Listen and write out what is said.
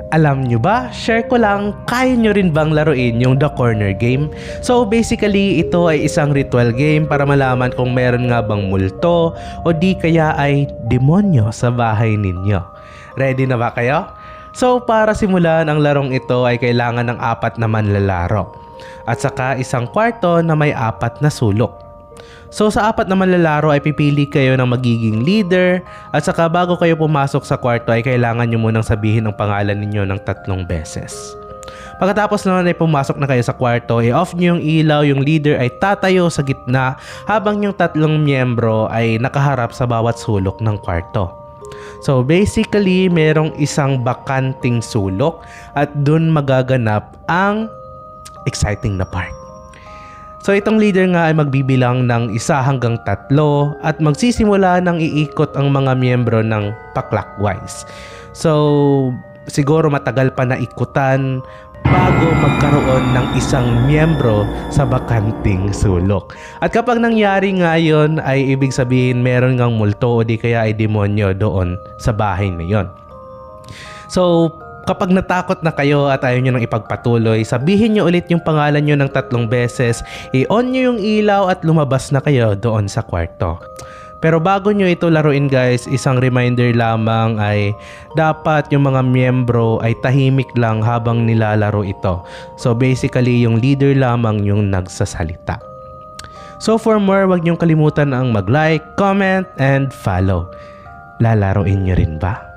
Alam nyo ba, share ko lang, kaya nyo rin bang laruin yung The Corner game? So basically, ito ay isang ritual game para malaman kung meron nga bang multo o di kaya ay demonyo sa bahay ninyo. Ready na ba kayo? So para simulan ang larong ito ay kailangan ng 4 na manlalaro at saka isang kwarto na may 4 na sulok. So sa 4 na manlalaro ay pipili kayo ng magiging leader at saka bago kayo pumasok sa kwarto ay kailangan nyo munang sabihin ang pangalan ninyo ng 3 beses. Pagkatapos naman ay pumasok na kayo sa kwarto, i-off nyo yung ilaw, yung leader ay tatayo sa gitna habang yung 3 miyembro ay nakaharap sa bawat sulok ng kwarto. So basically merong isang bakanting sulok at dun magaganap ang exciting na part. So itong leader nga ay magbibilang ng 1 hanggang 3 at magsisimula ng iikot ang mga miyembro ng pa-clockwise. So siguro matagal pa na ikutan bago magkaroon ng isang miyembro sa bakanting sulok. At kapag nangyari nga yun ay ibig sabihin meron ngang multo o di kaya ay demonyo doon sa bahay na yon. So kapag natakot na kayo at ayaw nyo nang ipagpatuloy, sabihin nyo ulit yung pangalan nyo ng 3 beses, i-on nyo yung ilaw at lumabas na kayo doon sa kwarto. Pero bago nyo ito laruin guys, isang reminder lamang ay dapat yung mga miyembro ay tahimik lang habang nilalaro ito. So basically yung leader lamang yung nagsasalita. So for more, wag nyong kalimutan ang mag-like, comment, and follow. Lalaruin nyo rin ba?